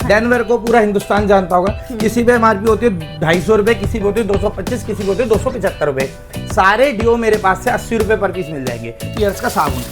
Denver को पूरा हिंदुस्तान जानता होगा। किसी पे एमआरपी होती है 250 रुपए, किसी पे होती है 225, किसी पे होती है 275 रुपए। सारे डिओ मेरे पास से 80 रुपए पर पीस मिल जाएंगे। पियर्स का साबुन,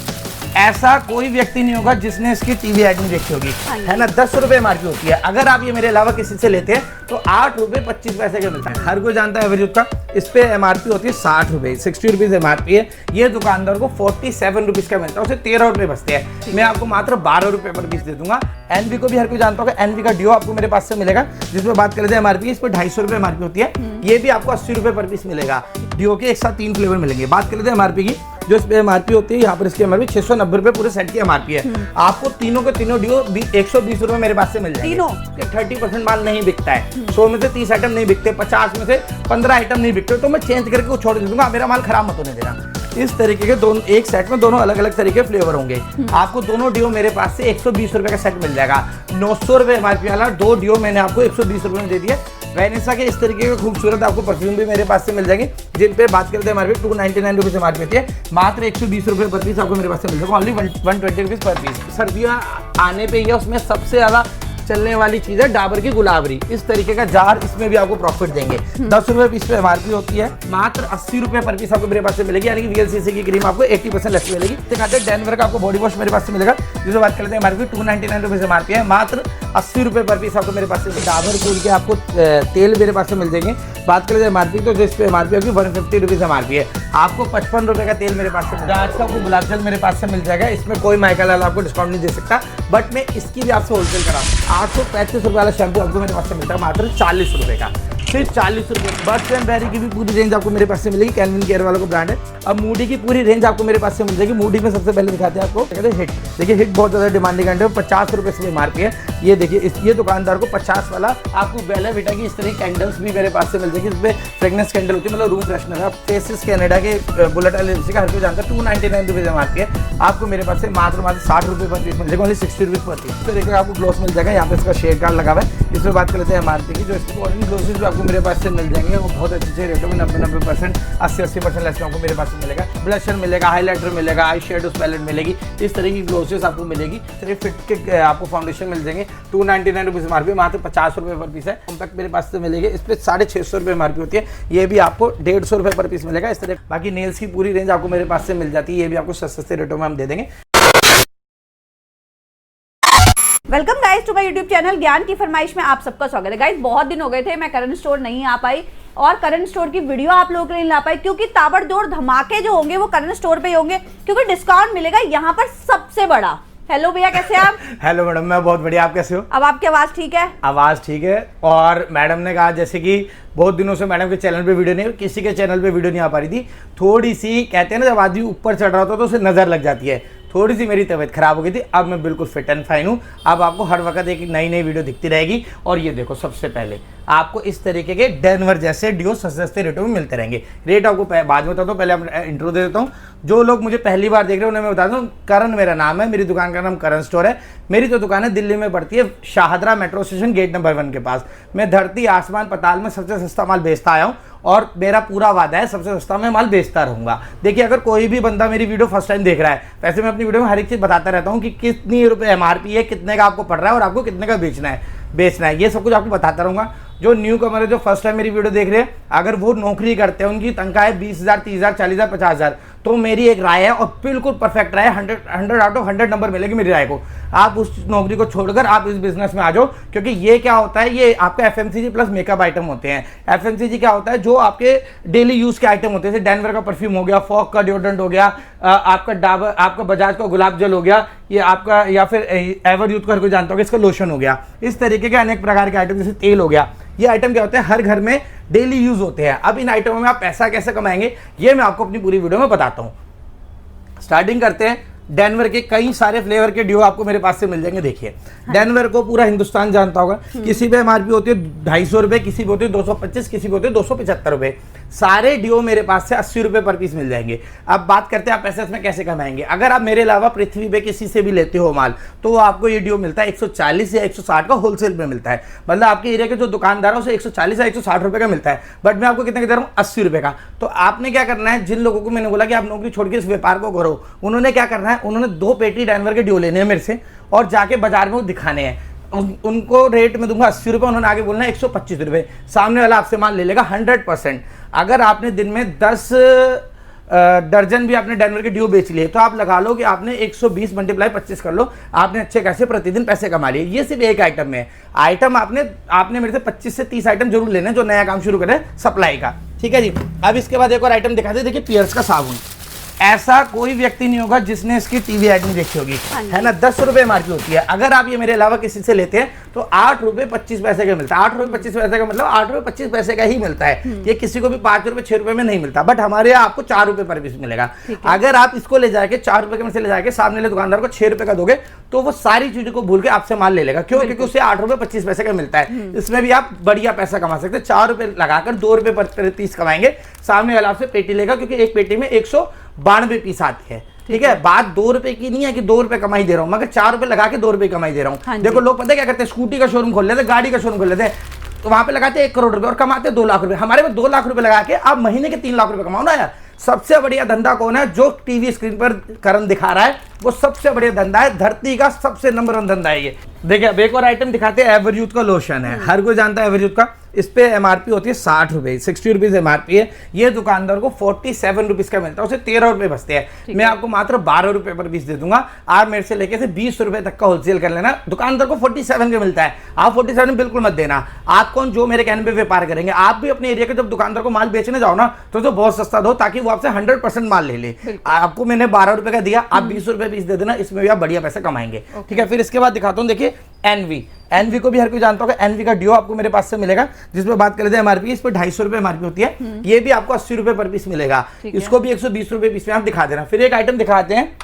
ऐसा कोई व्यक्ति नहीं होगा जिसने इसकी टीवी एड नहीं देखी होगी, है ना। 10 रुपए एमआरपी होती है। अगर आप ये मेरे अलावा किसी से लेते हैं तो 8 रुपए 25 पैसे के मिलता है। हर कोई जानता है एवरेज का। इस पे एमआरपी होती है 60 रुपए, 60 रुपीज एमआरपी है। ये दुकानदार को 47 रुपीज का मिलता है, उसे 13 रुपए बचते हैं। मैं आपको मात्र 12 रुपए पर पीस दे दूंगा। एनवी को भी हर कोई जानता होगा। एनवी का डिओ आपको मेरे पास से मिलेगा, जिसमें बात करें एमआरपी, इस पर 250 रुपए एमआरपी होती है। ये भी आपको 80 रुपए पर पीस मिलेगा। डिओ के एक साथ 3 फ्लेवर मिलेंगे। बात कर लेते हैं एमआरपी की। जो इस पे एमआरपी होती है, यहाँ पर इसकी एमआरपी 690 रुपए पूरे सेट की एमआरपी है। आपको तीनों के तीनों डिओ 120 रुपए मेरे पास से मिल जाएंगे। 30% माल नहीं बिकता है। 100 में से 30 आइटम नहीं बिकते, 50 में से 15 आइटम नहीं बिकते, तो मैं चेंज करके वो छोड़ दूंगा। मेरा माल खराब मत होने देना। इस तरीके के दोनों एक सेट में दोनों अलग अलग तरीके फ्लेवर होंगे। आपको दोनों डिओ मेरे पास से 120 रुपए का सेट मिल जाएगा। 900 रुपए एमआरपी वाला 2 डिओ मैंने आपको 120 रुपए में दे दिया। वैनिसा के इस तरीके के खूबसूरत आपको परफ्यूम भी मेरे पास से मिल जाएंगे, जिन पे बात करते हैं एमआरपी 299 रुपीज एमआरपी होती है। मात्र 120 रुपए पर पीस आपको मेरे पास से मिल जाएगा। Only 120 rupees per piece. सर्दियाँ आने पे ही है, उसमें सबसे ज्यादा चलने वाली चीज है डाबर की गुलाबरी। इस तरीके का जार, इसमें भी आपको प्रॉफिट देंगे। 10 रुपए पीस पे एमआरपी होती है। मात्र 80 रुपए पर पीस आपको मेरे पास से मिलेगी। यानी कि VLCC की क्रीम आपको 80% लेस मिलेगी। दिखाते हैं डेनवर का आपको बॉडी वॉश मेरे पास से मिलेगा, जिसे बात करते हैं एमआरपी 299 रुपीज एमआरपी है। मात्र 80 रुपए पर पीस आपको मेरे पास से। डाबर कूल के आपको तेल मेरे पास से मिल जाएंगे। बात करें एमआरपी तो जिस पे एमआरपी होगी 150 रुपीज एमआरपी है। आपको 55 रुपए का तेल मेरे पास से मिलेगा। आज का आपको गुलाब जल मेरे पास से मिल जाएगा। इसमें कोई माइकल लाल आपको डिस्काउंट नहीं दे सकता, बट मैं इसकी भी आपसे होलसेल करा। 835 रुपए वाला शैम्पू आपको मेरे पास से मिलता है मात्र 40 रुपए का। सिर्फ 40 रुपए। बर्ड्स एंड बेरी की भी पूरी रेंज आपको मेरे पास से मिलेगी। कैल्विन केयर वालों को ब्रांड है। अब मूडी की पूरी रेंज आपको मेरे पास से मिल जाएगी। मूडी में सबसे पहले दिखाते हैं आपको, कहते हैं हिट। देखिए हिट बहुत ज्यादा डिमांडिंग है, 50 रुपए से एमआरपी है। ये देखिए ये दुकानदार को 50 वाला आपको बेला विटा की इस तरह की कैंडल्स भी मेरे पास से मिल जाएगी। इसमें फ्रेगनेंस कैंडल होती है, मतलब रूम फ्रेशनर है। फेसिस कनाडा के बुलेट लिपस्टिक हर कोई जानता है। 299 रुपीज एमआरपी है। आपको मेरे पास से मात्र 60 रुपए पर पीस मिल जाएगा। Only 60 rupees per piece. फिर देखिए आपको ग्लोस मिल जाएगा। यहाँ पे इसका शेड कार्ड लगा हुआ है। इसमें बात कर लेते हैं एमआरपी की। जो इसकी ऑरेंज ग्लोसेस भी आपको मेरे पास से मिल जाएंगे, वो बहुत अच्छे रेटों में 90% 80% लेस आपको मेरे पास से मिलेगा। ब्लशर मिलेगा, हाईलाइटर मिलेगा, आई शेडोज पैलेट मिलेगी। इस तरह की ग्लोसेस आपको मिलेगी। सिर्फ फिट के आपको फाउंडेशन मिल जाएंगे। 299 रुपीज एमआरपी, मात्र 50 रुपए पर पीस है। कॉम्पैक्ट मेरे पास से मिलेगी। इस पर 650 रुपए एमआरपी होती है। ये भी आपको 150 रुपए पर पीस मिलेगा। इस तरह बाकी नेल्स की पूरी रेंज आपको मेरे पास से मिल जाती है। ये भी आपको सस्ते रेटों में हम दे देंगे। Welcome guys to my YouTube channel ज्ञान की फरमाइश में आप सबका स्वागत है। गाइस बहुत दिन हो गए थे मैं करंट स्टोर नहीं आ पाई और करंट स्टोर की वीडियो आप लोगों के लिए ला पाई, क्योंकि ताबड़तोड़ धमाके जो होंगे वो करंट स्टोर पे ही होंगे, क्योंकि डिस्काउंट मिलेगा यहाँ पर सबसे बड़ा। हेलो भैया, कैसे आप? हेलो मैडम, मैं बहुत बढ़िया। आप कैसे हो? अब आपकी आवाज ठीक है? आवाज ठीक है। और मैडम ने कहा जैसे कि बहुत दिनों से मैडम के चैनल पे वीडियो नहीं, किसी के चैनल पे वीडियो नहीं आ पा रही थी। थोड़ी सी कहते हैं ना, जब आदमी ऊपर चढ़ रहा होता तो उसे नजर लग जाती है। थोड़ी सी मेरी तबीयत खराब हो गई थी। अब मैं बिल्कुल फिट एंड फाइन हूँ। अब आपको हर वक्त एक नई वीडियो दिखती रहेगी। और ये देखो, सबसे पहले आपको इस तरीके के डेनवर जैसे डिओ सस्ते रेटों में मिलते रहेंगे। रेट आपको बाद में बताता हूँ, पहले इंट्रो दे देता हूँ। जो लोग मुझे पहली बार देख रहे हैं उन्हें मैं बता दूँ, करण मेरा नाम है। मेरी दुकान का नाम करण स्टोर है। मेरी तो दुकान है दिल्ली में पड़ती है, Shahdara metro station gate number 1 के पास। मैं धरती आसमान पताल में सबसे सस्ता माल बेचता आया हूँ और मेरा पूरा वादा है सबसे सस्ता मैं माल बेचता रहूंगा। देखिए, अगर कोई भी बंदा मेरी वीडियो फर्स्ट टाइम देख रहा है, वैसे मैं अपनी वीडियो में हर एक चीज़ बताता रहता हूँ कि कितनी रुपए एमआरपी है, कितने का आपको पड़ रहा है और आपको कितने का बेचना है, ये सब कुछ आपको बताता रहूंगा। जो न्यू कमर है, जो फर्स्ट टाइम मेरी वीडियो देख रहे हैं, अगर वो नौकरी करते हैं, उनकी तनख्वाह है 20,000, 30,000, 40,000, 50,000, तो मेरी एक राय है और बिल्कुल परफेक्ट राय, 100 आउट ऑफ 100 नंबर मिलेगी मेरी राय को। आप उस नौकरी को छोड़कर आप इस बिजनेस में आ जाओ, क्योंकि ये क्या होता है, ये आपका FMCG प्लस मेकअप आइटम होते हैं। FMCG क्या होता है, जो आपके डेली यूज के आइटम होते हैं, जैसे डेनवर का परफ्यूम हो गया, फॉग का डिओड्रेंट हो गया, आपका डाबर, आपका बजाज का गुलाब जल हो गया, ये आपका, या फिर एवर यूथ का कोई जानता होगा, इसका लोशन हो गया। इस तरीके के अनेक प्रकार के आइटम, जैसे तेल हो गया। ये आइटम क्या होते हैं, हर घर में डेली यूज होते हैं। अब इन आइटमों में आप पैसा कैसे कमाएंगे, ये मैं आपको अपनी पूरी वीडियो में बताता हूँ। स्टार्टिंग करते हैं। डेनवर के कई सारे फ्लेवर के डिओ आपको मेरे पास से मिल जाएंगे। देखिए, डेनवर को पूरा हिंदुस्तान जानता होगा। किसी पे एमआरपी होती है 250 रुपए, किसी पे होती है 225, किसी पे होती है 275 रुपए। सारे डिओ मेरे पास से 80 रुपए पर पीस मिल जाएंगे। अब बात करते हैं आप पैसे इसमें कैसे कमाएंगे। अगर आप मेरे अलावा पृथ्वी पे किसी से भी लेते हो माल, तो आपको ये डिओ मिलता है 140 या 160 का होलसेल में मिलता है। मतलब आपके एरिया के जो दुकानदार है उसे 140 या 160 रुपए का मिलता है, बट मैं आपको कितने का दे रहा हूँ, 80 रुपए का। तो आपने क्या करना है, जिन लोगों को मैंने बोला कि आप नौकरी छोड़ के इस व्यापार को करो, उन्होंने क्या करना है, उन्होंने 2 पेटी डेनवर के डिओ लेने हैं मेरे से और जाके बाजार में वो दिखाने हैं। उनको रेट में दूंगा 80 रुपये, उन्होंने आगे बोलना है 125 रुपये। सामने वाला आपसे माल ले लेगा 100%। अगर आपने दिन में 10 दर्जन भी आपने डेनवर के ड्यू बेच लिए तो आप लगा लो कि आपने 120 मल्टीप्लाई 25 कर लो, आपने अच्छे खासे प्रतिदिन पैसे कमा लिए। ये सिर्फ एक आइटम में। आइटम आपने मेरे से 25 से 30 आइटम जरूर लेने जो नया काम शुरू करें सप्लाई का, ठीक है जी। अब इसके बाद एक और आइटम दिखा दे, देखिए पियर्स का साबुन। ऐसा कोई व्यक्ति नहीं होगा जिसने इसकी टीवी एड नहीं देखी होगी, है ना। 10 रुपए एमआरपी होती है। अगर आप ये मेरे अलावा किसी से लेते हैं तो 8 रुपए 25 पैसे का मिलता है। 8 रुपए 25 पैसे का मतलब 8 रुपए 25 पैसे का ही मिलता है। ये किसी को भी 5 रुपए 6 रुपए में नहीं मिलता, बट हमारे यहाँ आपको 4 रुपए पर पीस मिलेगा। अगर आप इसको ले जाके 4 रुपए के में से ले जाके सामने वाले दुकानदार को 6 रुपए का दोगे तो वो सारी चीजों को भूल के आपसे माल ले लेगा। क्यों? क्योंकि उसे 8 रुपए 25 पैसे का मिलता है। इसमें भी आप बढ़िया पैसा कमा सकते हैं। 4 रुपए लगाकर 2 रुपए पर पीस कमाएंगे, सामने वाला आपसे पेटी लेगा, क्योंकि एक पेटी में 192 पीस आती है, ठीक है। बात 2 रुपए की नहीं है कि 2 रुपए कमाई दे रहा हूं, मगर 4 रुपए लगा के 2 रुपए कमाई दे रहा हूं। देखो लोग पता है क्या करते हैं, स्कूटी का शोरूम खोल लेते हैं, गाड़ी का शोरूम खोल लेते हैं, तो वहां पे लगाते हैं 1 करोड़ रुपए और कमाते 2 लाख रुपए। हमारे में 2 लाख रुपए लगा के आप महीने के 3 लाख रुपए कमाओ ना यार। सबसे बढ़िया धंधा कौन है? जो टीवी स्क्रीन पर करण दिखा रहा है वो सबसे बढ़िया धंधा है, धरती का सबसे नंबर 1 धंधा है ये। देखिए अब एक और आइटम दिखाते हैं, एवरयूथ का लोशन है। हर कोई जानता है एवरयूथ का। इस पे एमआरपी होती है 60 रुपए, 60 रुपीज एमआरपी है। ये दुकानदार को 47 रुपीज का मिलता है, उसे 13 रुपए बचते हैं। मैं आपको मात्र 12 रुपए पर पीस दे दूंगा। आप मेरे से लेके 20 रुपए तक का होलसेल कर लेना, दुकानदार को 47 का मिलता है। आप 47 में बिल्कुल मत देना। आप कौन जो मेरे कहने पे व्यापार करेंगे? आप भी अपने एरिया के जब दुकानदार को माल बेचने जाओ ना तो बहुत सस्ता दो, ताकि वो आपसे 100% माल ले ले। आपको मैंने 12 रुपए का दिया, आप 20 रुपए पीस दे देना, इसमें भी आप बढ़िया पैसा कमाएंगे, ठीक है। फिर इसके बाद दिखाता हूँ, देखिए एनवी को भी हर कोई जानता होगा। एनवी का डिओ आपको मेरे पास से मिलेगा, जिसमें बात कर लेते हैं एमआरपी। इस पर 250 रुपए एमआरपी होती है। ये भी आपको 80 रुपए पर पीस मिलेगा। इसको भी 120 रुपए पीस में आप दिखा देना। फिर एक आइटम दिखाते हैं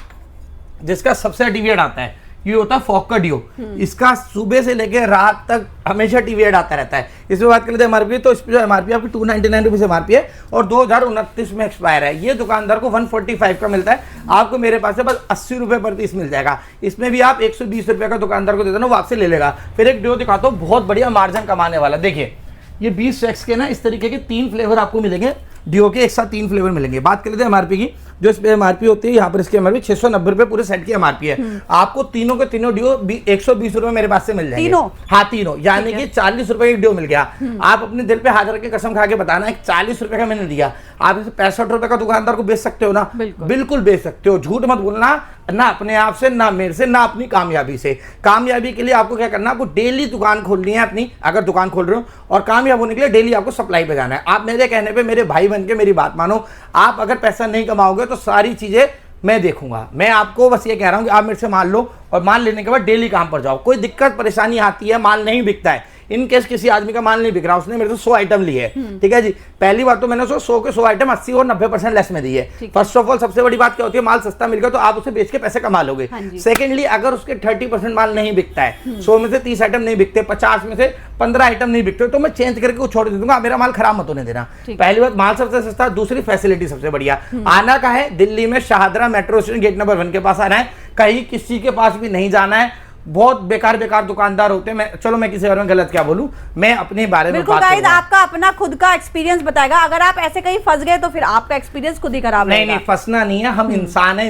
जिसका सबसे डिविडेंड आता है, ये होता है फॉग का डिओ। इसका सुबह से लेकर रात तक हमेशा टीवी एड आता रहता है। इसमें बात कर लेते हैं एमआरपी, तो इस पर जो एमआरपी आपकी 299 रुपीज एमआरपी है और 2029 में एक्सपायर है। ये दुकानदार को 145 का मिलता है, आपको मेरे पास से बस 80 रुपए पर पीस मिल जाएगा। इसमें भी आप 120 रुपए का दुकानदार को दे देना, वो आपसे ले लेगा। फिर एक डिओ दिखाता हूँ, बहुत बढ़िया मार्जिन कमाने वाला। देखिए ये 20 सेक्स के ना इस तरीके के 3 फ्लेवर आपको मिलेंगे, डिओ के एक साथ 3 फ्लेवर मिलेंगे। बात कर लेते हैं एमआरपी की, जो इस पे एमआरपी होती है, यहाँ पर इसकी एमआरपी 690 रुपए पूरे सेट की एमआरपी है। आपको तीनों के तीनों डिओ 120 रुपए मेरे पास से मिल जाएंगे। हाँ तीनों, यानी कि 40 रुपए एक डिओ मिल गया। आप अपने दिल पे हाथ रख के कसम खा के बताना है 40 रुपए का मैंने दिया। आप इसे 65 रुपए का दुकानदार को बेच सकते हो ना? बिल्कुल बेच सकते हो। झूठ मत बोलना, ना अपने आप से, ना मेरे से, ना अपनी कामयाबी से। कामयाबी के लिए आपको क्या करना है, आपको डेली दुकान खोलनी है अपनी, अगर दुकान खोल रहे हो, और कामयाब होने के लिए डेली आपको सप्लाई पे जाना है। आप मेरे कहने पे मेरे भाई बन के मेरी बात मानो। आप अगर पैसा नहीं कमाओगे तो सारी चीजें मैं देखूंगा। मैं आपको बस ये कह रहा हूं कि आप मेरे से माल लो और माल लेने के बाद डेली काम पर जाओ। कोई दिक्कत परेशानी आती है, माल नहीं बिकता है, इन केस किसी आदमी का माल नहीं बिक रहा, उसने मेरे से 100 आइटम लिए, ठीक है जी। पहली बात तो मैंने 100 के 100 आइटम 80 और 90% लेस में दिए। फर्स्ट ऑफ ऑल सबसे बड़ी बात क्या होती है, माल सस्ता मिल गया तो आप उसे बेच के पैसे कमा लोगे। सेकेंडली अगर उसके 30% माल नहीं बिकता है, 100 में से 30 आइटम नहीं बिकते, 50 में से 15 आइटम नहीं बिकते, तो मैं चेंज करके कुछ छोड़ दे दूंगा, मेरा माल खराब मत होने देना। पहली बात माल सबसे सस्ता, दूसरी फैसिलिटी सबसे बढ़िया। आना का है दिल्ली में Shahdara metro station gate number 1 के पास आना है, कहीं किसी के पास भी नहीं जाना है। बहुत बेकार दुकानदार होते हैं। चलो मैं किसी बारे में गलत क्या बोलूं, मैं अपने बारे में बात करूंगा। आपका अपना खुद का एक्सपीरियंस बताएगा। अगर आप ऐसे कहीं फंस गए तो फिर आपका एक्सपीरियंस खुद ही खराब रहेगा। नहीं, फंसना नहीं है, हम इंसान है।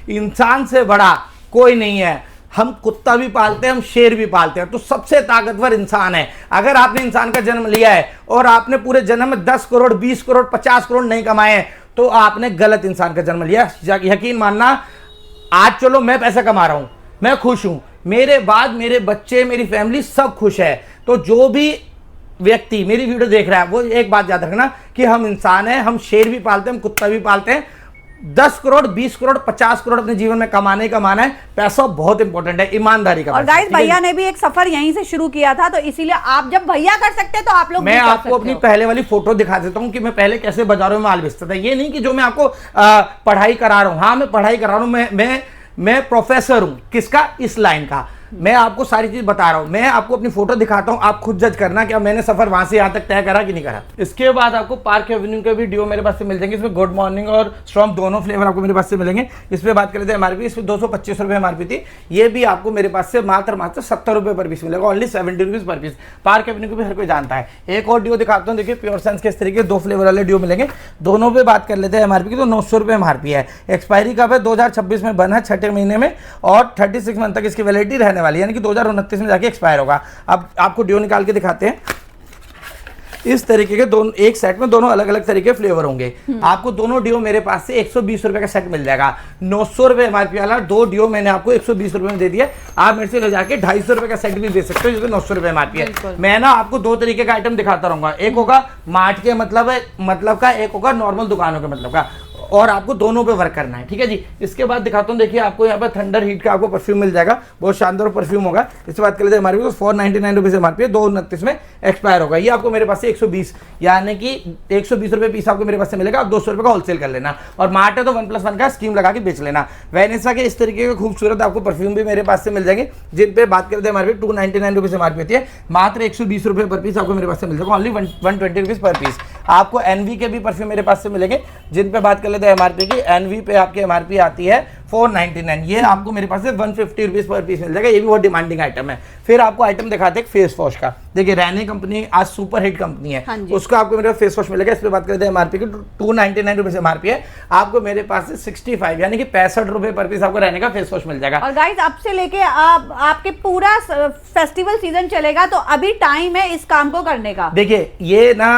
इंसान से बड़ा कोई नहीं है। हम कुत्ता भी पालते हैं, हम शेर भी पालते हैं, तो सबसे ताकतवर इंसान है। अगर आपने इंसान का जन्म लिया है और आपने पूरे जन्म में 10 करोड़ 20 करोड़ 50 करोड़ नहीं कमाए हैं, तो आपने गलत इंसान का जन्म लिया। यकीन मानना, आज चलो मैं पैसा कमा रहा हूं, मैं खुश हूं, मेरे बाद मेरे बच्चे, मेरी फैमिली सब खुश है। तो जो भी व्यक्ति मेरी वीडियो देख रहा है वो एक बात याद रखना कि हम इंसान हैं, हम शेर भी पालते हैं, हम कुत्ता भी पालते हैं। 10 करोड़ 20 करोड़ 50 करोड़ अपने जीवन में कमाना है। पैसा बहुत इंपॉर्टेंट है, ईमानदारी का। और गाइस भैया ने भी एक सफर यहीं से शुरू किया था, तो इसीलिए आप जब भैया कर सकते हैं तो आप लोग मैं आपको अपनी पहले वाली फोटो दिखा देता हूं कि मैं पहले कैसे बाजारों में माल बेचता था। ये नहीं कि जो मैं आपको पढ़ाई करा रहा हूं। हाँ मैं पढ़ाई करा रहा हूं, मैं प्रोफेसर हूं किसका, इस लाइन का। मैं आपको सारी चीज बता रहा हूं, मैं आपको अपनी फोटो दिखाता हूं, आप खुद जज करना कि मैंने सफर वहां से यहां तक तय करा कि नहीं करा। इसके बाद आपको पार्क एवेन्यू के भी डिओ मेरे पास से मिल जाएंगे। इसमें गुड मॉर्निंग और स्ट्रॉन्ग दोनों फ्लेवर आपको मेरे पास से मिलेंगे। इस पे बात कर लेते हैं एमआरपी, इसमें 225 रुपए एमआरपी थी। ये भी आपको मेरे पास से मात्र 70 रुपए पर पीस मिलेगा, only 70 rupees per piece. Park Avenue को भी हर कोई जानता है। एक और डिओ दिखाता हूँ, देखिए प्योर सेंस के इस तरीके 2 फ्लेवर वाले डिओ मिलेंगे। दोनों पे बात कर लेते हैं एमआरपी की, तो 900 रुपए एमआरपी है। एक्सपायरी कब है, 2026 में बना है, 6ठे महीने में, और 36 मंथ तक इसकी वैलिडिटी रहने आने वाली है, यानी कि 2029 में जाके एक्सपायर होगा। अब आपको ड्यू निकाल के दिखाते हैं। इस तरीके के दोनों एक सेट में दोनों अलग अलग तरीके फ्लेवर होंगे। आपको दोनों डियो मेरे पास से 120 रुपए का सेट मिल जाएगा। 900 रुपए एमआरपी वाला 2 डियो मैंने आपको 120 रुपए में दे दिया। आप मेरे से ले जाके 250 रुपए का सेट भी दे सकते हो, जिसमें 900 रुपए एमआरपी है। मैं ना आपको 2 तरीके का आइटम दिखाता रहूंगा, एक होगा मार्ट के मतलब का, एक होगा नॉर्मल दुकानों के मतलब का, और आपको दोनों पे वर्क करना है, ठीक है जी। इसके बाद दिखाता हूँ, देखिए आपको यहाँ पर थंडर हीट का आपको परफ्यूम मिल जाएगा, बहुत शानदार परफ्यूम होगा। इसके बाद कर लेते हैं एमआरपी तो 499 रुपये से एमआरपी है, 229 में एक्सपायर होगा। ये आपको मेरे पास से 120 यानी कि 120 रुपये पीस आपको मेरे पास से मिलेगा। आप 200 रुपये का होलसेल कर लेना, और मार्ट है तो 1+1 का स्कीम लगा के बेच लेना। वेनेसा के इस तरीके के खूबसूरत आपको परफ्यूम भी मेरे पास से मिल जाएंगे, जिन पे बात करते हैं एमआरपी 299 रुपये से एमआरपी होती है, मात्र 120 रुपये पर पीस आपको मेरे पास से मिल जाएगा, ओनली 120 रुपीज़ पर पीस। आपको एनवी के भी परफ्यूम मेरे पास से मिलेंगे, जिन पे बात कर लेते हैं एमआरपी की। एनवी पे आपकी एमआरपी आती है 499, ये आपको मेरे पास से 150 रुपीज़ पर पीस मिल जाएगा। ये भी बहुत डिमांडिंग आइटम है। फिर आपको आइटम दिखाते हैं फेस वॉश का। देखिए रैने कंपनी आज सुपर हिट कंपनी है, उसका आपको मेरे फेस वॉश मिलेगा। इस पर बात करते हैं एमआरपी की 299 रुपये से एमआरपी है, आपको मेरे पास से 65 यानी कि 65 रुपये पर पीस आपको रहने का फेस वॉश मिल जाएगा। और गाइस अब से लेके आपके पूरा फेस्टिवल सीजन चलेगा, तो अभी टाइम है इस काम को करने का। देखिए ये ना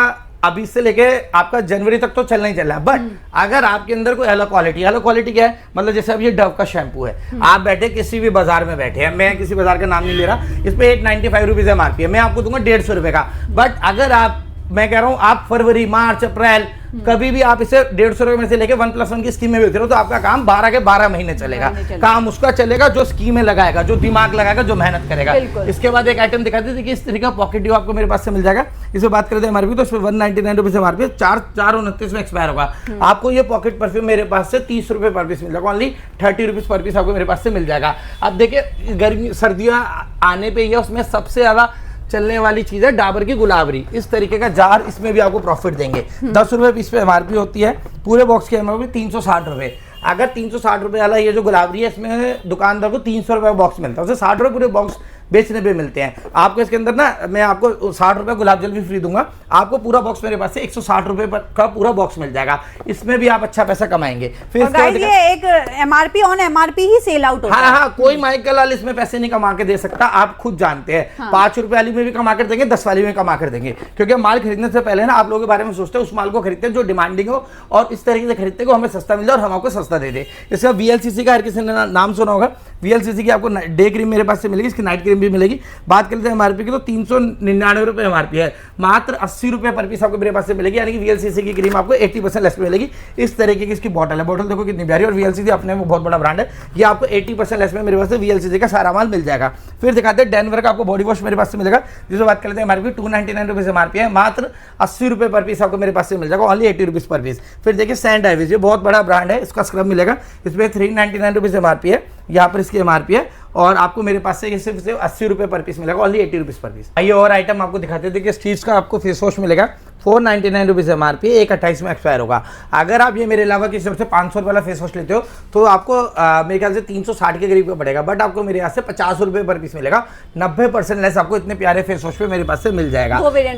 अभी से लेके आपका जनवरी तक तो चलना ही चल रहा है, बट अगर आपके अंदर कोई हेलो क्वालिटी क्या है, मतलब जैसे अब ये डव का शैम्पू है, आप बैठे किसी भी बाजार में बैठे हैं, मैं किसी बाजार का नाम नहीं ले रहा, इस पे 895 रुपीज एमआरपी है, मैं आपको दूंगा 150 रुपए का। बट अगर आप, मैं कह रहा हूं आप फरवरी मार्च अप्रैल कभी भी आप इसे 150 रुपए में से लेके 1+1 की स्कीम में बेच रहे हो, तो आपका काम 12 के 12 महीने चलेगा। काम उसका चलेगा जो स्कीमें लगाएगा, जो दिमाग लगाएगा, जो मेहनत करेगा। इसके बाद एक आइटम दिखा दी कि इस तरीके का पॉकेट ड्यू आपको मेरे पास से मिल जाएगा। इस पर बात करते हैं एमआरपी तो इस पर 199 रुपये से एमआरपी 4/29 में एक्सपायर होगा। आपको ये पॉकेट परफ्यूम मेरे पास से 30 रुपये पर पीस मिल जाएगा, ओनली 30 रुपीज पर पीस आपको मेरे पास से मिल जाएगा। अब देखिए गर्मी सर्दियाँ आने पर ही है, उसमें सबसे ज्यादा चलने वाली चीज है डाबर की गुलाबरी। इस तरीके का जार, इसमें भी आपको प्रॉफिट देंगे। 10 रुपए पीस पे एमआरपी होती है, पूरे बॉक्स की एमआरपी 360 रुपए। अगर 360 रुपए वाला ये जो गुलाबरी है, इसमें दुकानदार को 300 रुपए बॉक्स मिलता है, उसे 60 रुपए पूरे बॉक्स बेचने पे मिलते हैं। आपको इसके अंदर ना मैं आपको 60 रुपए गुलाब जल भी फ्री दूंगा, आपको पूरा बॉक्स मेरे पास से 160 रुपए का पूरा बॉक्स मिल जाएगा। इसमें भी आप अच्छा पैसा कमाएंगे। फिर ये एक MRP on MRP he sell out होता है। हाँ, कोई माइकल लाल इसमें पैसे नहीं कमा के दे सकता, आप खुद जानते हैं। 5 रुपए वाली में भी कमा कर देंगे, 10 वाली में कमा कर देंगे, क्योंकि माल खरीदने से पहले ना आप लोगों के बारे में सोचते हैं, उस माल को खरीदते हैं जो डिमांडिंग हो, और इस तरीके से खरीदते को हमें सस्ता मिल जाए और हम आपको सस्ता दे दे। इसका VLCC का हर किसी ने नाम सुना होगा। VLCC की आपको डे क्रीम मेरे पास से मिलेगी, इसकी नाइट क्रीम भी मिलेगी। बात कर लेते हैं एमआरपी की तो 399 रुपये एमआरपी है, मात्र 80 रुपये पर पीस आपको मेरे पास से मिलेगी, यानी कि VLCC की क्रीम आपको 80% लेस में मिलेगी। इस तरीके की इसकी बॉटल है, बॉटल देखो कितनी प्यारी, और VLCC अपने में बहुत बड़ा ब्रांड है। ये आपको 80% लेस में मेरे पास से VLCC का सारा माल मिल जाएगा। फिर दिखाते हैं डेनवर का आपको बॉडी वॉश मेरे पास से मिलेगा, जिसमें बात कर लेते हैं एमआरपी 299 रुपये एमआरपी है, मात्र 80 रुपये पर पीस आपको मेरे पास से मिल जाएगा, ओनली 80 रुपीज़ पर पीस। फिर देखिए सैंड डाइविस, ये बहुत बड़ा ब्रांड है, इसका स्क्रब मिलेगा, इसमें 399 रुपीज़ एमआरपी है, यहाँ पर इसकी एमआरपी है, और आपको मेरे पास से सिर्फ 80 रुपये पर पीस मिलेगा, ओनली 80 रुपीज़ पर पीस। आइए और आइटम आपको दिखाते थे कि स्टीज का आपको फेस वॉश मिलेगा 499 रुपीज़ एमआरपी, 1/28 में एक्सपायर होगा। अगर आप ये मेरे अलावा किसी से 500 रुपये वाला फेस वॉश लेते हो तो आपको मेरे ख्याल से 360 के करीब पड़ेगा, बट आपको मेरे यहाँ से 50 रुपये पर पीस मिलेगा, 90% लेस आपको इतने प्यारे फेस वॉश पे मेरे पास से मिल जाएगा।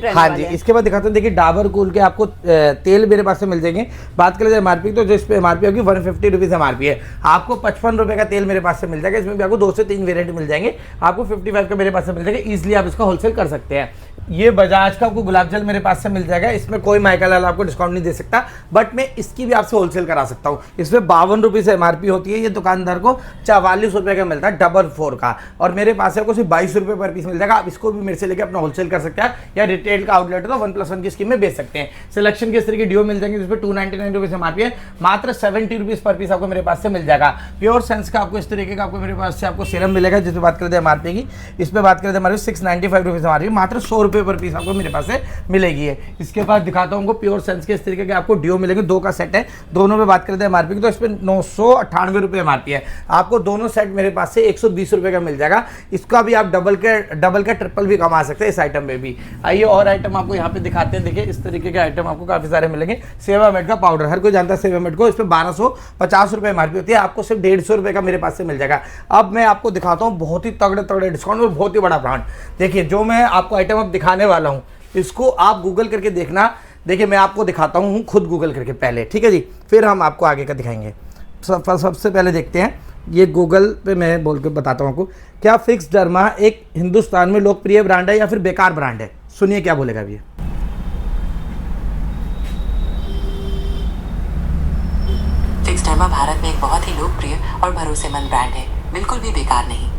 हाँ जी, इसके बाद दिखाते हैं, देखिए डाबर कूल के आपको तेल मेरे पास से मिल जाएंगे। बात करें एमआरपी तो जिस पे एमआरपी होगी 150 रुपीज़ एमआरपी है, आपको 55 रुपये का तेल मेरे पास से मिल जाएगा। इसमें भी आपको 2 से 3 वेरिएंट मिल जाएंगे, आपको 55 का मेरे पास से मिल जाएगा, ईजिली आप इसका होलसेल कर सकते हैं। ये बजाज का आपको गुलाब जल मेरे पास से मिल जाएगा, इसमें कोई माइकल लाल आपको डिस्काउंट नहीं दे सकता, बट मैं इसकी भी आपसे होलसेल करा सकता हूँ। इसमें 52 रुपये से एमआरपी होती है, ये दुकानदार को 44 रुपये का मिलता है डबल 4 का, और मेरे पास आपको सिर्फ 22 रुपये पर पीस मिल जाएगा। आप इसको भी मेरे से लेकर अपना होलसेल कर सकते हैं, या रिटेल का आउटलेट तो 1+1 की स्कीम में बेच सकते हैं। सिलेक्शन के इस तरीके डिओ मिल जाएंगे, जिसपे 299 रुपये एमआरपी है, मात्र 70 रुपीज़ पर पीस आपको मेरे पास से मिल जाएगा। प्योर सेंस का आपको इस तरीके का आपको मेरे पास से आपको सीरम मिलेगा, जिस पर बात करते हैं एमआरपी की, इस पर बात करते हैं हमारे 695 रुपीज़ एमआरपी, मात्र 100 रुपये पर पीस आपको मेरे पास से मिलेगी है। इसके बाद दिखाता हूँ प्योर सेंस के इस तरीके के आपको डिओ मिलेंगे, 2 का सेट है, दोनों पे बात करते हैं एमआरपी की तो इस पर 998 रुपये एमआरपी है, आपको दोनों सेट मेरे पास से 120 रुपये का मिल जाएगा। इसका भी आप डबल का ट्रिपल भी कमा सकते हैं इस आइटम में भी। आइए और आइटम आपको यहाँ पे दिखाते हैं, देखिए इस तरीके के आइटम आपको काफी सारे मिलेंगे। सेवामेड का पाउडर, हर कोई जानता है सेवामेड को, इस पर 1250 रुपये एमआरपी होती है, आपको सिर्फ 150 रुपये का मेरे पास से मिल जाएगा। अब मैं आपको दिखाता हूँ बहुत ही तगड़े डिस्काउंट और बहुत ही बड़ा ब्रांड। देखिए जो मैं आपको आइटम अब दिखाने वाला हूँ, इसको आप गूगल करके देखना। देखिए मैं आपको दिखाता हूँ खुद गूगल करके पहले, ठीक है जी, फिर हम आपको आगे का दिखाएंगे। सबसे पहले देखते हैं ये गूगल पे मैं बोल के बताता हूँ आपको। क्या फिक्स डर्मा एक हिंदुस्तान में लोकप्रिय ब्रांड है या फिर बेकार ब्रांड है? सुनिए क्या बोलेगा अभी। फिक्स डर्मा भारत में एक बहुत ही लोकप्रिय और भरोसेमंद ब्रांड है, बिल्कुल भी बेकार नहीं।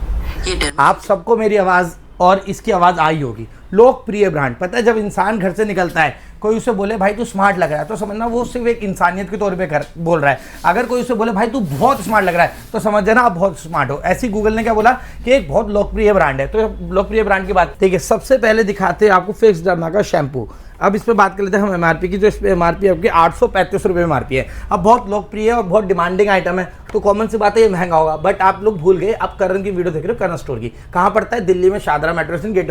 ये डर्मा आप सबको मेरी आवाज़ और इसकी आवाज़ आई होगी। लोकप्रिय ब्रांड, पता है जब इंसान घर से निकलता है कोई उसे बोले भाई तू स्मार्ट लग रहा है तो समझना वो सिर्फ एक इंसानियत के तौर पे बोल रहा है। अगर कोई उसे बोले भाई तू बहुत स्मार्ट लग रहा है तो समझ जाना आप बहुत स्मार्ट हो। ऐसी गूगल ने क्या बोला कि एक बहुत लोकप्रिय ब्रांड है। तो लोकप्रिय ब्रांड की बात, ठीक है, सबसे पहले दिखाते हैं आपको फिक्स डर्मा का शैम्पू। अब इस पे बात कर लेते हैं हम एमआरपी की। जो इस पे एमआरपी आपकी 835 रुपये एमआरपी है। अब बहुत लोकप्रिय और बहुत डिमांडिंग आइटम है तो कॉमन सी बात है ये महंगा होगा। बट आप लोग भूल गए, आप करण की वीडियो देख रहे हो, करण स्टोर की। कहाँ पड़ता है? दिल्ली में Shahdara metro station gate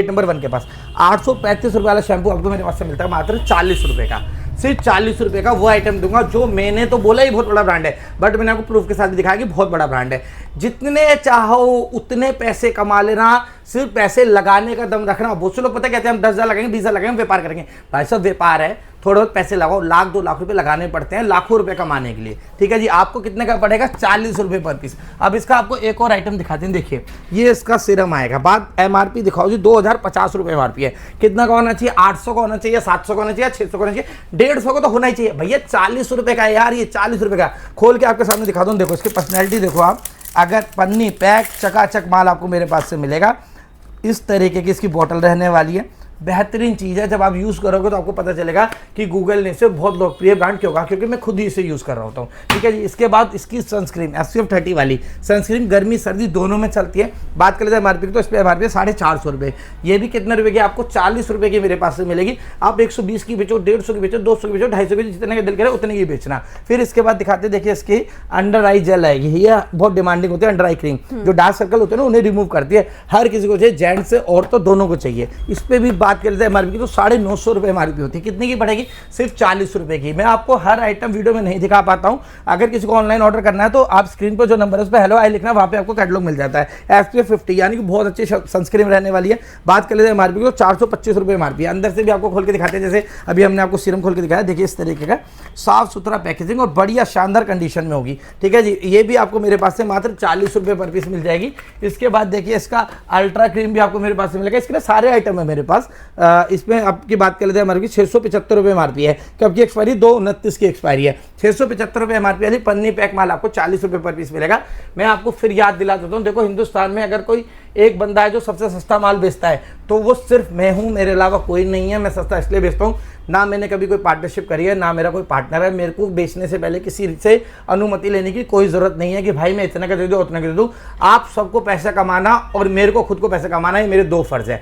number 1 के पास। 835 रुपये वाला शैम्पू आपको मेरे पास से मिलता है मात्र 40 रुपये का। सिर्फ 40 रुपये का वो आइटम दूंगा जो मैंने तो बोला ही बहुत बड़ा ब्रांड है, बट मैंने आपको प्रूफ के साथ भी दिखाया कि बहुत बड़ा ब्रांड है। जितने चाहो उतने पैसे कमा लेना, सिर्फ पैसे लगाने का दम रखना। बहुत से लोग पता कहते हैं हम 10,000 लगाएंगे, 20,000 लगाएंगे, व्यापार करेंगे। भाई साहब व्यापार है, थोड़े बहुत पैसे लगाओ, 1,00,000 2 लाख रुपए लगाने पड़ते हैं लाखों रुपए कमाने के लिए। ठीक है जी, आपको कितने का पड़ेगा? 40 रुपये पर पीस। अब इसका आपको एक और आइटम दिखाते हैं। देखिए ये इसका सीरम आएगा। बात एमआरपी दिखाओ जी, 2,050 रुपये एमआरपी है। कितना का होना चाहिए? 800 का होना चाहिए, 700 का होना चाहिए, 600 का होना चाहिए, 150 का तो होना ही चाहिए। भैया 40 रुपये का है यार, ये 40 रुपये का। खोल के आपके सामने दिखा दूँ, देखो इसकी पर्सनैलिटी देखो आप। अगर पन्नी पैक चकाचक माल आपको मेरे पास से मिलेगा। इस तरीके की इसकी बोतल रहने वाली है। बेहतरीन चीज़ है, जब आप यूज़ करोगे तो आपको पता चलेगा कि गूगल ने इसे बहुत लोकप्रिय ब्रांड क्यों कहा, क्योंकि मैं खुद ही इसे यूज़ कर रहा होता हूँ। ठीक है जी। इसके बाद इसकी सनस्क्रीन SPF 30 वाली सनस्क्रीन गर्मी सर्दी दोनों में चलती है। बात कर लेते हैं एमआरपी की, तो इस पर एमआरपी 450 रुपये। ये भी कितने रुपये की? आपको 40 रुपये की मेरे पास से मिलेगी। आप 120 की बेचो, 150 की बेचो, 200 की बेचो, 250 की, जितने का दिल करे उतने की बेचना। फिर इसके बाद दिखाते, देखिए इसकी अंडर आई जेल आएगी। ये बहुत डिमांडिंग होती है अंडर आई क्रीम, जो डार्क सर्कल होते हैं ना उन्हें रिमूव करती है। हर किसी को चाहिए, जेंट्स से और तो दोनों को चाहिए। इस पर भी बात कर लेते हैं एमआरपी की, 950 रुपये एमआरपी होती है। कितने की पड़ेगी? सिर्फ 40 रुपये की। मैं आपको हर आइटम वीडियो में नहीं दिखा पाता हूं। अगर किसी को ऑनलाइन ऑर्डर करना है तो आप स्क्रीन पर जो नंबर है उस पर हेलो आई लिखना, वहां पे आपको कैटलॉग मिल जाता है। SPF 50 यानी कि बहुत अच्छी सनस्क्रीन रहने वाली है। बात कर लेते हैं एमआरपी को, 425 रुपये एमआरपी है। अंदर से भी आपको खोल के दिखाते हैं, जैसे अभी हमने आपको सीरम खोल के दिखाया। देखिए इस तरीके का साफ सुथरा पैकेजिंग और बढ़िया शानदार कंडीशन में होगी। ठीक है जी। ये भी आपको मेरे पास से मात्र 40 रुपये पर पीस मिल जाएगी। इसके बाद देखिए इसका अल्ट्रा क्रीम भी आपको मेरे पास से मिलेगा। इसके लिए सारे आइटम है मेरे पास। इसमें आपकी बात कर लेते हैं, हमारी 675 रुपये एमआरपी है। कब की एक्सपायरी? 2/29 की एक्सपायरी है। 675 रुपये एमआरपी वाली पन्नी पैक माल आपको 40 रुपये पर पीस मिलेगा। मैं आपको फिर याद दिला देता हूँ, देखो हिंदुस्तान में अगर कोई एक बंदा है जो सबसे सस्ता माल बेचता है तो वो सिर्फ मैं हूँ, मेरे अलावा कोई नहीं है। मैं सस्ता इसलिए बेचता हूँ, ना मैंने कभी कोई पार्टनरशिप करी है, ना मेरा कोई पार्टनर है। मेरे को बेचने से पहले किसी से अनुमति लेने की कोई ज़रूरत नहीं है कि भाई मैं इतना का दे दूँ उतना का दे दूँ। आप सबको पैसा कमाना और मेरे को खुद को पैसा कमाना, ये मेरे दो फर्ज है।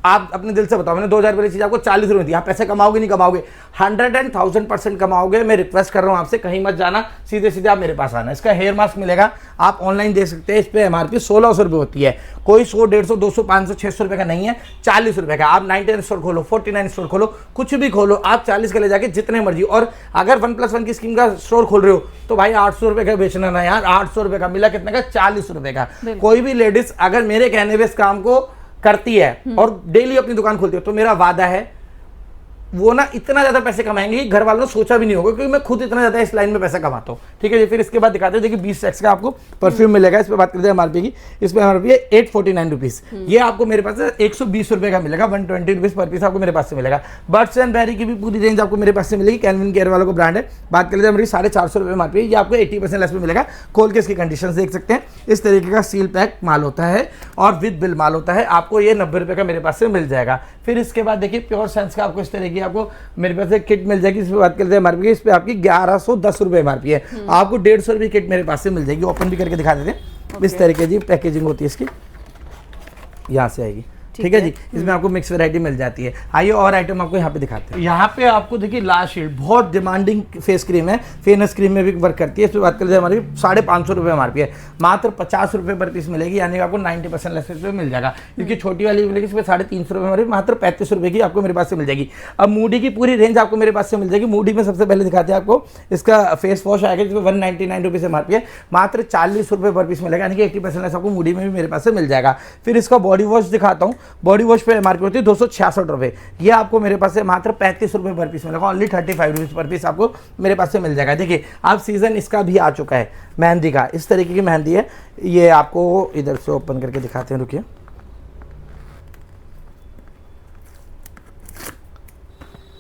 आप अपने दिल से बताओ, मैंने 2,000 वाली चीज़ आपको 40 रुपये दी, आप पैसे कमाओगे नहीं कमाओगे? 110,000% कमाओगे। मैं रिक्वेस्ट कर रहा हूँ आपसे, कहीं मत जाना, सीधे सीधे आप मेरे पास आना। इसका हेयर मास्क मिलेगा, आप ऑनलाइन देख सकते हैं। इस पर एमआरपी 1,600 रुपये होती है। कोई 100, 150, 200, 500, 600 रुपये का नहीं है, 40 रुपये का। आप 99 स्टोर खोलो, 49 स्टोर खोलो, कुछ भी खोलो, आप 40 के ले जाके जितने मर्जी। और अगर 1+1 की स्कीम का स्टोर खोल रहे हो तो भाई 800 रुपये का बेचना ना यार। 800 रुपये का मिला कितने का? 40 रुपये का। कोई भी लेडीज अगर मेरे कहने पे इस काम को करती है और डेली अपनी दुकान खोलती है तो मेरा वादा है वो ना इतना ज्यादा पैसे कमाएंगे कि घर वालों ने सोचा भी नहीं होगा, क्योंकि मैं खुद इतना ज्यादा इस लाइन में पैसा कमाता हूँ। ठीक है जी। फिर इसके बाद दिखाते हैं, देखिए 20 एक्स का आपको परफ्यूम मिलेगा। इस पर बात करते हैं एमआरपी की। इस पर एमआरपी है 849 रुपीज़। ये आपको मेरे पास 120 रुपये का मिलेगा। 120 रुपीज़ पर पीस आपको मेरे पास से मिलेगा। बर्ड्स एंड बैरी की भी पूरी रेंज आपको मेरे पास से मिलेगी। कैल्विन केयर वालों को ब्रांड है। बात कर लेते हैं हमारी 450 रुपये एमआरपी। ये आपको 80% लेस में मिलेगा। खोल के इसकी कंडीशन देख सकते हैं। इस तरीके का सील पैक माल होता है और विद बिल माल होता है। आपको ये 90 रुपये का मेरे पास से मिल जाएगा। फिर इसके बाद देखिए प्योर साइंस का आपको इस तरीके की आपको मेरे पास एक किट मिल जाएगी। इस पर बात करते हैं एमआरपी की। इस पर आपकी 1110 रुपये एमआरपी है। आपको 150 रुपये किट मेरे पास से मिल जाएगी। ओपन भी करके दिखा देते हैं। इस तरीके की पैकेजिंग होती है इसकी, यहाँ से आएगी। ठीक है जी। इसमें आपको मिक्स वैरायटी मिल जाती है। आइए और आइटम आपको यहाँ पे दिखाते हैं। यहाँ पे आपको देखिए लास्ट शील्ड बहुत डिमांडिंग फेस क्रीम है, फेयरनेस क्रीम में भी वर्क करती है। इस पर बात करते हैं हमारी 550 रुपये एमआरपी है। मात्र 50 रुपये पर पीस मिलेगी, यानी कि आपको 90% लेस पे मिल जाएगा। इसकी छोटी वाली मिलेगी, इस पर 350 रुपये हमारी मात्र 35 रुपये की आपको मेरे पास से मिल जाएगी। अब मूडी की पूरी रेंज आपको मेरे पास से मिल जाएगी। मूडी में सबसे पहले दिखाते हैं आपको इसका फेस वॉश आएगा, जिसमें 199 रुपीज़ एमआरपी है। मात्र 40 रुपये पर पीस मिलेगा, यानी कि 80% लेस आपको मूडी में भी मेरे पास से मिल जाएगा। फिर इसका बॉडी वॉश दिखाता हूँ। बॉडी वॉश पे एमआरपी होती है 266 रुपये, ये आपको मेरे पास से मात्र 35 रुपये पर पीस मिलेगा, ओनली 35 रुपीज़ पर पीस आपको मेरे पास से मिल जाएगा। देखिए अब सीज़न इसका भी आ चुका है मेहंदी का, इस तरीके की मेहंदी है, ये आपको इधर से ओपन करके दिखाते हैं, रुकिए।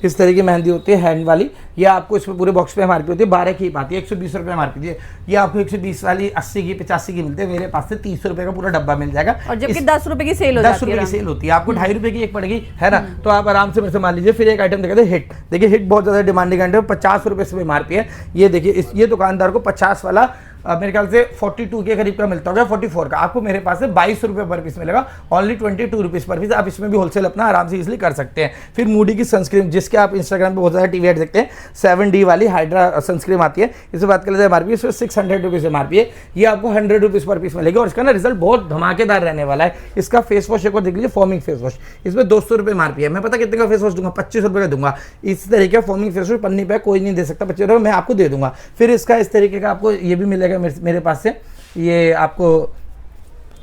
इस तरह की मेहंदी होती है हैंड वाली, ये आपको इसमें पूरे बॉक्स पे एमआरपी होती है 12 की आती है, 120 रुपये एमआरपी है। ये आपको 120 वाली 80 की 85 की मिलती है, मेरे पास से 30 रुपये का पूरा डब्बा मिल जाएगा। और जबकि 10 रुपए की सेल हो जाती है, 10 रुपये की सेल होती है, आपको 2.5 रुपये की एक पड़ेगी, है ना। तो आप आराम से मेरे से मान लीजिए। फिर एक आइटम देखते हैं हिट, देखिए हिट बहुत ज़्यादा डिमांडिंग आइटम है, 50 रुपये से एमआरपी है। ये देखिए ये दुकानदार को 50 वाला मेरे ख्याल से 42 के करीब का मिलता होगा, 44 का, आपको मेरे पास से 22 रुपये पर पीस मिलेगा, ओनली 22 रुपीज़ पर पीस। आप इसमें भी होलसेल अपना आराम से इसलिए कर सकते हैं। फिर मूडी की सनस्क्रीन, जिसके आप इंस्टाग्राम पे बहुत ज़्यादा टीवी एड देखते हैं, 7D वाली हाइड्रा सनस्क्रीन आती है, इससे बात कर लेते हैं एमआरपी, इसमें 600 रुपीज़ एमआरपी है, ये आपको 100 रुपीज़ पर पीस मिलेगी। और इसका ना रिजल्ट बहुत धमाकेदार रहने वाला है। इसका फेस वॉश एक बार देख लीजिए, फॉर्मिंग फेस वॉश, इसमें 200 रुपये एमआरपी है। मैं पता कितने का फेस वॉश दूंगा, 25 रुपये का दूंगा। इस तरीके का फॉर्मिंग फेस वॉश पन्नी पे कोई नहीं दे सकता, 25 रुपये मैं आपको दे दूंगा। फिर इसका इस तरीके का आपको ये भी मिलेगा मेरे पास से, ये आपको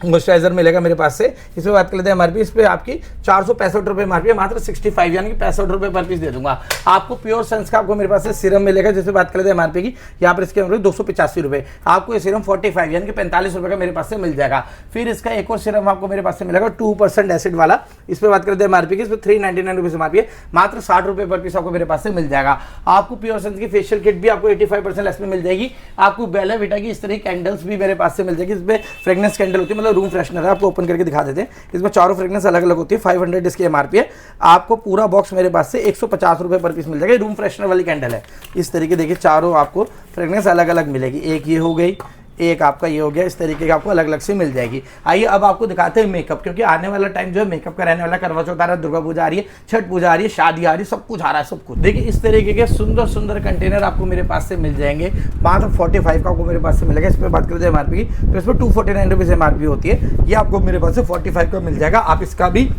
मॉइस्चराइजर मिलेगा मेरे पास से। इसमें बात कर लेते हैं एमआरपी, इस पर आपकी 465 रुपये एमआरपी है, मात्र 65 यानी कि 65 रुपये पर पीस दे दूंगा। आपको प्योर सन्स का आपको मेरे पास से सीरम मिलेगा, जिससे बात कर लेते हैं एमआरपी की, यहाँ पर इसके 285 रुपये, आपको ये सीरम 45 यानी कि 45 रुपये का मेरे पास से मिल जाएगा। फिर इसका एक और सीरम आपको मेरे पास से मिलेगा 2% एसिड वाला, इस पर बात करते हैं एमआरपी की, इस पर 399 रुपीज़ एमआरपी है, मात्र 60 रुपये पर पीस आपको मेरे पास से मिल जाएगा। आपको प्योर सन्स की फेशियल किट भी आपको 85% लेस में मिल जाएगी। आपको बेला विटा की इस तरह कैंडल्स भी मेरे पास से मिल जाएगी, इसमें फ्रेगनेंस कैंडल होती है, मतलब रूम फ्रेशनर है, आपको ओपन करके दिखा देते हैं। इसमें चारों फ्रेगनेंस अलग अलग होती है, 500 इसकी एमआरपी है। आपको पूरा बॉक्स मेरे पास से 150 रुपये पर पीस मिल जाएगा। रूम फ्रेशनर वाली कैंडल है, इस तरीके देखिए चारों आपको फ्रेगनेंस अलग अलग मिलेगी, एक ये हो गई, एक आपका ये हो गया, इस तरीके का आपको अलग अलग से मिल जाएगी। आइए अब आपको दिखाते हैं मेकअप, क्योंकि आने वाला टाइम जो है मेकअप का रहने वाला, करवा चौथ आ रहा है, दुर्गा पूजा आ रही है, छठ पूजा आ रही है, शादी आ रही है, सब कुछ आ रहा है, सब कुछ। देखिए इस तरीके के सुंदर सुंदर कंटेनर आपको मेरे पास से मिल जाएंगे, मात्र 45 का आपको मेरे पास से मिलेगा। इस पर बात करते हैं एमआरपी की, तो इस पर 249 रुपीज़ एमआरपी होती है, ये आपको मेरे पास से 45 का मिल जाएगा। आप इसका भी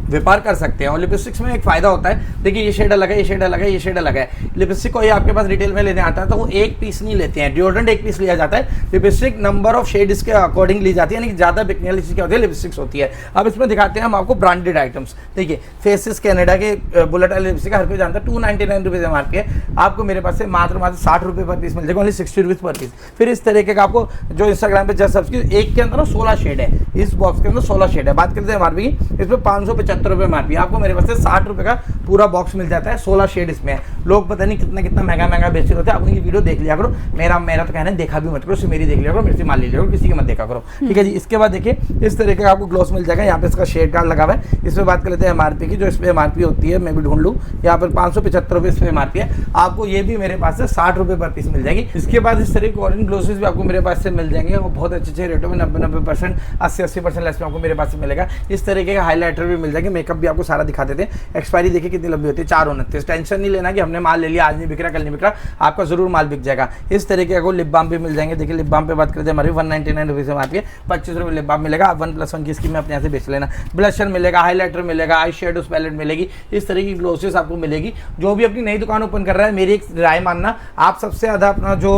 व्यापार कर सकते हैं। और लिपस्टिक्स में एक फायदा होता है, देखिए ये शेड अलग है, ये शेड अलग है, ये शेड अलग है। लिपस्टिक को ये आपके पास रिटेल में लेने आता है तो वो एक पीस नहीं लेते हैं, डिओड्रेंट एक पीस लिया जाता है। लिपस्टिक नंबर ऑफ शेड इसके अकॉर्डिंग ली जाती है, यानी कि ज़्यादा बिकने वाली चीज़ क्या होती है, लिपस्टिक्स होती है। अब इसमें दिखाते हैं हम आपको ब्रांडेड आइटम्स। देखिए फेसिस कैनेडा के बुलेट वाली लिपस्टिक हर कोई जानता है, 299 रुपीज़ एमआरपी है, आपको मेरे पास से मात्र 60 रुपये पर पीस मिल जाएगा, ओनली 60 रुपीज़ पर पीस। फिर इस तरीके का आपको जो इंस्टाग्राम पे जस्ट सब्सक्राइब, एक के अंदर 16 शेड है, इस बॉक्स के अंदर 16 शेड है। बात करते हैं एमआरपी की, इसमें 575 रुपये एमआरपी, आपको मेरे पास से 60 रुपये का पूरा बॉक्स मिल जाता है, 16 शेड इसमें है। लोग पता नहीं कितना कितना महंगा महंगा बेच रहे होते हैं, आप उनकी वीडियो देख लिया करो, मेरा तो कहना है देखा भी मत करो, सिर्फ मेरी देख लिया करो, मेरे से मान लीजिए करो, किसी की मत देखा करो, ठीक है जी। इसके बाद देखिए इस तरीके का आपको ग्लॉस मिल जाएगा, यहाँ पे इसका शेड कार्ड लगा हुआ है। इस पर बात कर लेते हैं एमआरपी की, जो इस पर एमआरपी होती है, मैं भी ढूंढ लूँ, यहाँ पर 575 रुपये इस पर एमआरपी है, आपको ये भी मेरे पास से 60 रुपये पर पीस मिल जाएगी। इसके बाद इस तरह के ऑरेंज ग्लोसेस भी आपको मेरे पास से मिल जाएंगे, वो बहुत अच्छे रेटों में 90% 80% लेस में आपको मेरे पास से मिलेगा। इस तरीके का हाईलाइटर भी मिल जाएंगे, मेकअप भी आपको सारा दिखा देते हैं। एक्सपायरी देखिए कितनी लंबी होती है, 429। टेंशन नहीं लेना कि हमने माल ले लिया, आज नहीं बिक रहा, कल नहीं बिक रहा, आपका जरूर माल बिक जाएगा। इस तरीके को लिप बाम भी मिल जाएंगे। देखिए लिप बाम पे बात करते हैं हमारी 199 रुपीज़ में आती है, 25 रुपये लिप बाम मिलेगा। आप 1+1 की स्कीम में अपने यहाँ से बेच लेना। ब्लशर मिलेगा, हाईलाइटर मिलेगा, आई शेडोज पैलेट मिलेगी, इस तरह की ग्लोसेस आपको मिलेगी। जो भी अपनी नई दुकान ओपन कर रहा है, मेरी एक राय मानना, आप सबसे ज़्यादा अपना जो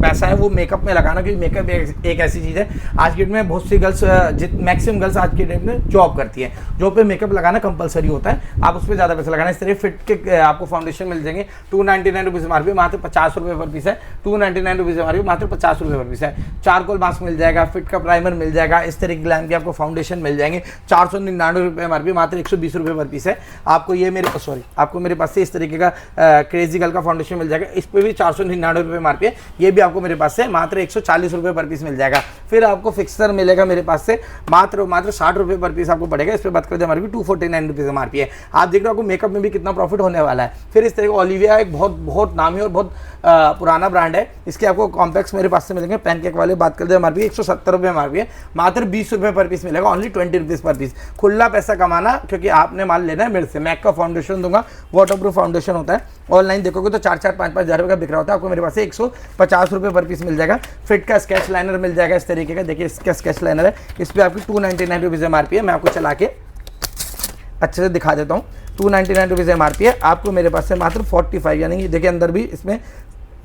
पैसा है वो मेकअप में लगाना, क्योंकि मेकअप एक ऐसी चीज़ है आज की डेट में बहुत सी गर्ल्स, मैक्सिमम गर्ल्स आज की डेट में जॉब करती है, जॉब पे मेकअप लगाना कंपलसरी होता है, आप उस पर ज़्यादा पैसा लगाना। इस तरह फिट के आपको फाउंडेशन मिल जाएंगे, 299 रुपीज़ एमआरपी, मात्र 50 रुपये पर पीस है। 299 रुपीज़ एमआरपी, मात्र 50 रुपये पर पीस है। चारकोल मास्क मिल जाएगा, फिट का प्राइमर मिल जाएगा, इस तरह की ग्लैम के आपको फाउंडेशन मिल जाएंगे, 499 रुपये एमआरपी, मात्र 120 रुपये पर पीस है। आपको ये आपको मेरे पास से इस तरीके का क्रेजी गर्ल का फाउंडेशन मिल जाएगा, इस पर भी 499 रुपये एमआरपी है, ये भी आपको मेरे पास से मात्र 140 रुपये पर पीस मिल जाएगा। फिर आपको फिक्सर मिलेगा मेरे पास से मात्र 60 रुपये पर पीस आपको पड़ेगा। इस पर बात करते हैं एमआरपी 249 रुपीज़ एमआरपी है। आप देख रहे हो आपको मेकअप में भी कितना प्रॉफिट होने वाला है। फिर इस तरह का ओलिविया एक बहुत नामी और बहुत पुराना ब्रांड है, इसके आपको कॉम्पैक्स मेरे पास से मिलेंगे। पैनकेक वाले बात करते हैं एमआरपी 170 रुपये एमआरपी है, मात्र 20 रुपये पर पीस मिलेगा, ओनली 20 रुपीज़ पर पीस। खुला पैसा कमाना, क्योंकि आपने माल लेना है मेरे से। मैक का फाउंडेशन दूंगा, वाटरप्रूफ फाउंडेशन होता है, ऑनलाइन देखोगे तो 4-4, 5-5 हज़ार रुपये का बिक रहा होता है, आपको मेरे पास से 150 रुपये पर पीस मिल जाएगा। फिट का स्केच लाइनर मिल जाएगा इस तरीके का, देखिए इसका स्केच लाइनर है, इस पर आपकी 299 रुपीज़ एमआरपी है। मैं आपको चला के अच्छे से दिखा देता हूँ, 299 रुपीज़ एमआरपी है, आपको मेरे पास से मात्र 45, यानी कि देखिए अंदर भी इसमें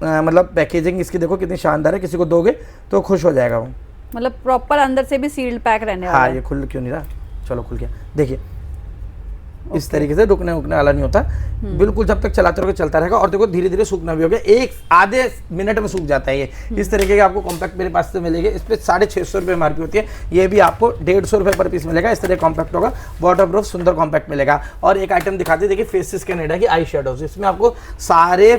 मतलब पैकेजिंग इसकी देखो कितनी शानदार है, किसी को दोगे तो खुश हो जाएगा वो, मतलब प्रॉपर अंदर से भी सील्ड पैक रहने वाला है। हाँ, ये खुल क्यों नहीं रहा, चलो खुल गया, देखिए इस तरीके से रुकने उकने वाला नहीं होता, बिल्कुल जब तक चलाते रहोगे चलता रहेगा। और देखो धीरे धीरे सूखना भी हो गया, एक आधे मिनट में सूख जाता है ये। इस तरीके के आपको कॉम्पैक्ट मेरे पास से मिलेंगे। इस पर 650 रुपये MRP होती है, ये भी आपको 150 रुपये पर पीस मिलेगा। इस तरह कॉम्पैक्ट होगा, वाटरप्रूफ सुंदर कॉम्पैक्ट मिलेगा। और एक आइटम दिखाते देखिए फेसिस कैनेडा की आई शेडोज, इसमें आपको सारे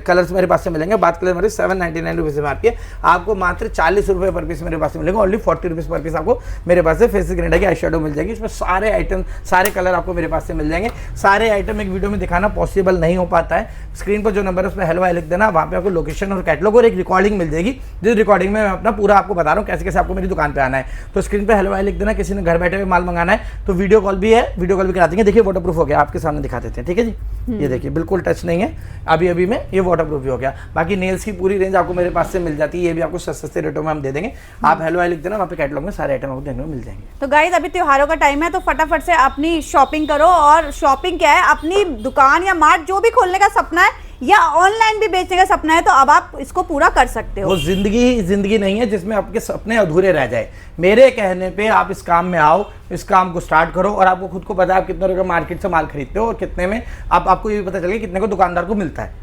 कलर्स मेरे पास से मिलेंगे। बात करें हमारे 799 रुपीज़ MRP है, आपको मात्र 40 रुपये पर पीस मेरे पास से मिलेगा। ओनली 40 रुपीज़ पर पीस आपको मेरे पास से फेसिस कैनेडा की आई शेडो मिल जाएगी। इसमें सारे आइटम सारे कलर आपको मेरे पास से मिल जाएंगे। सारे आइटम एक वीडियो में दिखाना पॉसिबल नहीं हो पाता है। स्क्रीन पर जो नंबर है उसमें हेलो हाय लिख देना, वहाँ पे आपको लोकेशन और कैटलॉग और एक रिकॉर्डिंग मिल जाएगी, जिस रिकॉर्डिंग में मैं अपना पूरा आपको बता रहा हूँ कैसे कैसे आपको मेरी दुकान पे आना है। तो स्क्रीन पे हेलो हाय लिख देना। किसी ने घर बैठे हुए माल मंगाना है तो वीडियो कॉल भी है, वीडियो कॉल भी करा देंगे। देखिए वाटरप्रूफ हो गया, आपके सामने दिखा देते हैं, ठीक है जी। ये देखिए बिल्कुल टच नहीं है, अभी अभी में ये वाटरप्रूफ भी हो गया। बाकी नेल्स की पूरी रेंज आपको मेरे पास से मिल जाती है, ये भी आपको सस्ते रेटों में हम दे देंगे। आप हेलो हाय लिख देना, वहाँ पे कैटलॉग में सारे आइटम आपको देखने को मिल जाएंगे। तो गाइज अभी त्योहारों का टाइम है, तो फटाफट से अपनी शॉपिंग करो। और शॉपिंग क्या है, अपनी दुकान या मार्ट जो भी खोलने का सपना है या ऑनलाइन भी बेचने का सपना है, तो अब आप इसको पूरा कर सकते हो। वो जिंदगी नहीं है जिसमें आपके सपने अधूरे रह जाए। मेरे कहने पे आप इस काम में आओ, इस काम को स्टार्ट करो, और आपको खुद को पता है आप कितने रुपए मार्केट से माल खरीदते हो और कितने में आपको ये भी पता चलेगा कितने को दुकानदार को मिलता है।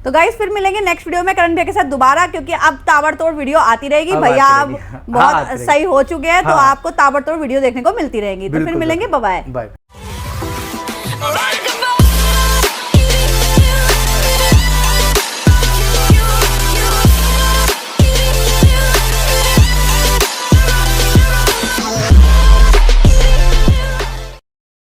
तो गाइस फिर मिलेंगे नेक्स्ट वीडियो में करण भैया के साथ दोबारा, क्योंकि अब ताबड़तोड़ वीडियो आती रहेगी। भैया अब बहुत सही हो चुके हैं, तो आपको ताबड़तोड़ वीडियो देखने को मिलती रहेंगी। तो फिर मिलेंगे, बाय बाय।